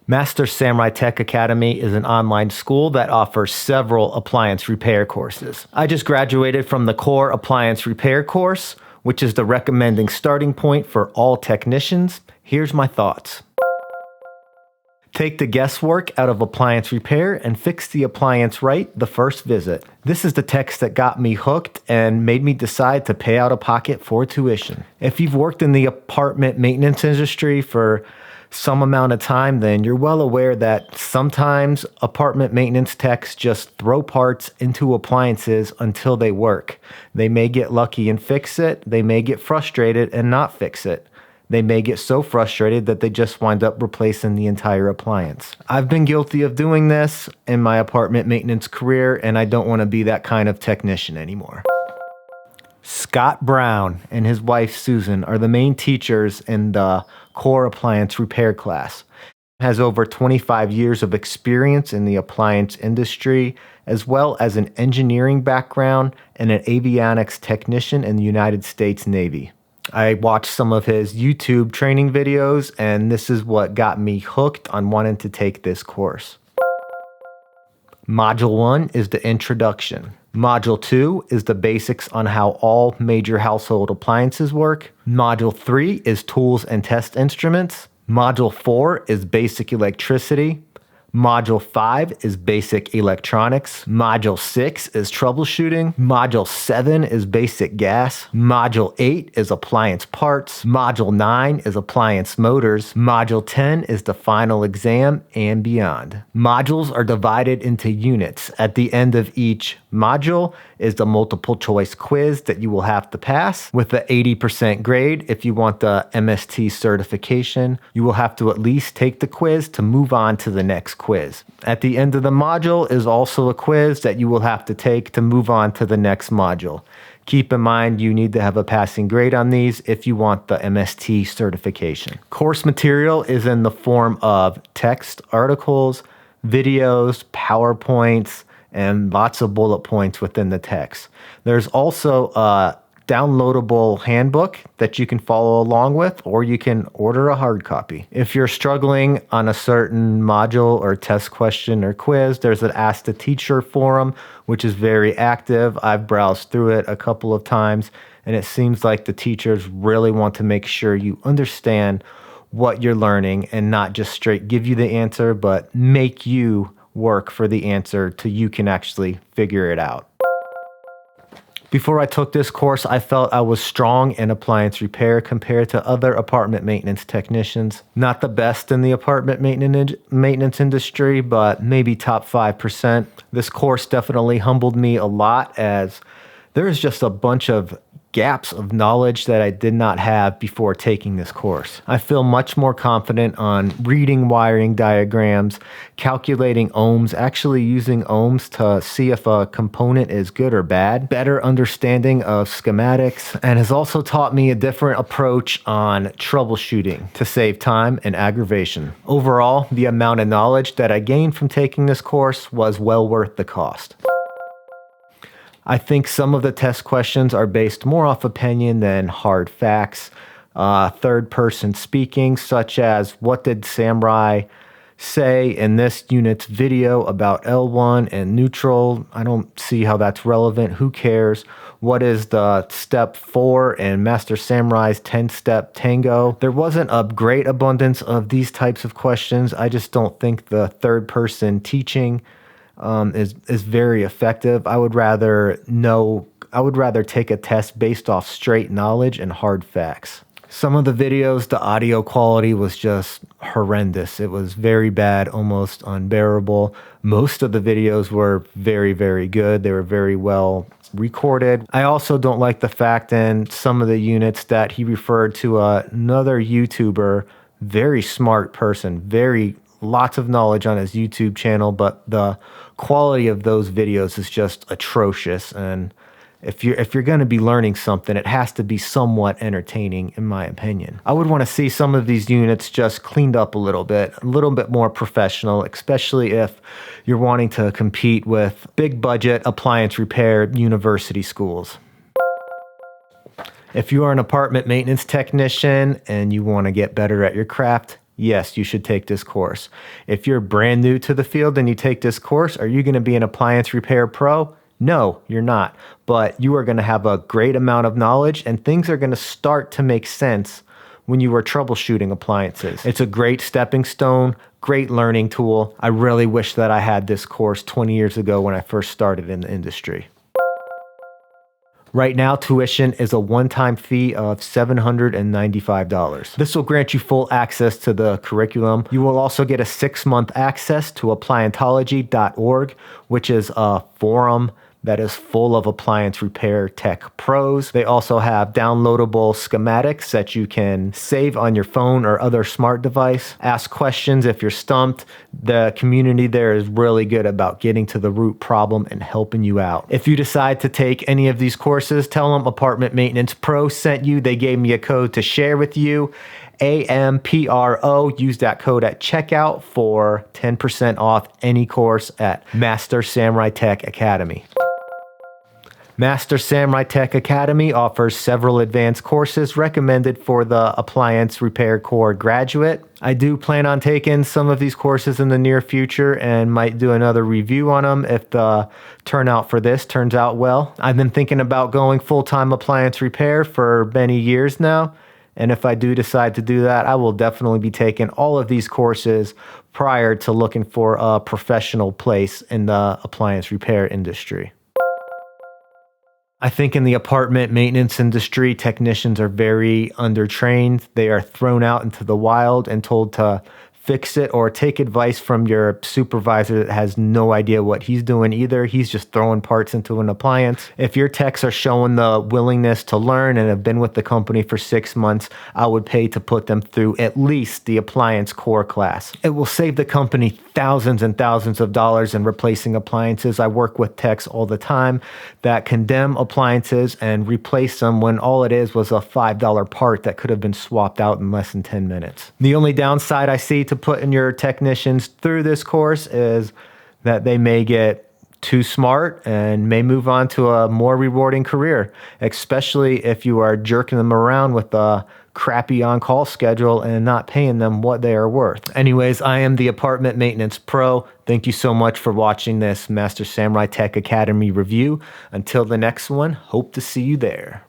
Master Samurai Tech Academy is an online school that offers several appliance repair courses. I just graduated from the core appliance repair course, which is the recommending starting point for all technicians. Here's my thoughts. Take the guesswork out of appliance repair and fix the appliance right the first visit. This is the text that got me hooked and made me decide to pay out of pocket for tuition. If you've worked in the apartment maintenance industry for some amount of time, then you're well aware that sometimes apartment maintenance techs just throw parts into appliances until they work. They may get lucky and fix it. They may get frustrated and not fix it. They may get so frustrated that they just wind up replacing the entire appliance. I've been guilty of doing this in my apartment maintenance career, and I don't want to be that kind of technician anymore. Scott Brown and his wife Susan are the main teachers in the core appliance repair class. He has over 25 years of experience in the appliance industry, as well as an engineering background and an avionics technician in the United States Navy. I watched some of his YouTube training videos, and this is what got me hooked on wanting to take this course. Module 1 is the introduction. Module 2 is the basics on how all major household appliances work. Module 3 is tools and test instruments. Module 4 is basic electricity. Module 5 is basic electronics. Module 6 is troubleshooting. Module 7 is basic gas. Module 8 is appliance parts. Module 9 is appliance motors. Module 10 is the final exam and beyond. Modules are divided into units. At the end of each module is the multiple choice quiz that you will have to pass. With the 80% grade, if you want the MST certification, you will have to at least take the quiz to move on to the next quiz. At the end of the module is also a quiz that you will have to take to move on to the next module. Keep in mind you need to have a passing grade on these if you want the MST certification. Course material is in the form of text, articles, videos, PowerPoints, and lots of bullet points within the text. There's also a downloadable handbook that you can follow along with, or you can order a hard copy. If you're struggling on a certain module or test question or quiz, there's an Ask the Teacher forum, which is very active. I've browsed through it a couple of times, and it seems like the teachers really want to make sure you understand what you're learning and not just straight give you the answer, but make you work for the answer till you can actually figure it out. Before I took this course, I felt I was strong in appliance repair compared to other apartment maintenance technicians. Not the best in the apartment maintenance industry, but maybe top 5%. This course definitely humbled me a lot, as there is just a bunch of gaps of knowledge that I did not have before taking this course. I feel much more confident on reading wiring diagrams, calculating ohms, actually using ohms to see if a component is good or bad, better understanding of schematics, and has also taught me a different approach on troubleshooting to save time and aggravation. Overall, the amount of knowledge that I gained from taking this course was well worth the cost. I think some of the test questions are based more off opinion than hard facts. Third person speaking, such as what did Samurai say in this unit's video about L1 and neutral? I don't see how that's relevant. Who cares? What is the step 4 in Master Samurai's 10-step tango? There wasn't a great abundance of these types of questions. I just don't think the third person teaching is very effective. I would rather take a test based off straight knowledge and hard facts. Some of the videos, the audio quality was just horrendous. It was very bad, almost unbearable. Most of the videos were very, very good. They were very well recorded. I also don't like the fact in some of the units that he referred to another YouTuber, very smart person, lots of knowledge on his YouTube channel, but the quality of those videos is just atrocious. And if you're going to be learning something, it has to be somewhat entertaining, in my opinion. I would want to see some of these units just cleaned up a little bit more professional, especially if you're wanting to compete with big budget appliance repair university schools. If you are an apartment maintenance technician and you want to get better at your craft, yes, you should take this course. If you're brand new to the field and you take this course, are you going to be an appliance repair pro? No, you're not. But you are going to have a great amount of knowledge and things are going to start to make sense when you are troubleshooting appliances. It's a great stepping stone, great learning tool. I really wish that I had this course 20 years ago when I first started in the industry. Right now, tuition is a one-time fee of $795. This will grant you full access to the curriculum. You will also get a 6-month access to appliantology.org, which is a forum that is full of appliance repair tech pros. They also have downloadable schematics that you can save on your phone or other smart device. Ask questions if you're stumped. The community there is really good about getting to the root problem and helping you out. If you decide to take any of these courses, tell them Apartment Maintenance Pro sent you. They gave me a code to share with you. AMPRO. Use that code at checkout for 10% off any course at Master Samurai Tech Academy. Master Samurai Tech Academy offers several advanced courses recommended for the Appliance Repair Core graduate. I do plan on taking some of these courses in the near future and might do another review on them if the turnout for this turns out well. I've been thinking about going full-time appliance repair for many years now. And if I do decide to do that, I will definitely be taking all of these courses prior to looking for a professional place in the appliance repair industry. I think in the apartment maintenance industry, technicians are very undertrained. They are thrown out into the wild and told to fix it or take advice from your supervisor that has no idea what he's doing either. He's just throwing parts into an appliance. If your techs are showing the willingness to learn and have been with the company for 6 months, I would pay to put them through at least the appliance core class. It will save the company thousands and thousands of dollars in replacing appliances. I work with techs all the time that condemn appliances and replace them when all it is was a $5 part that could have been swapped out in less than 10 minutes. The only downside I see to putting your technicians through this course is that they may get too smart and may move on to a more rewarding career, especially if you are jerking them around with a crappy on-call schedule and not paying them what they are worth. Anyways, I am the Apartment Maintenance Pro. Thank you so much for watching this Master Samurai Tech Academy review. Until the next one, hope to see you there.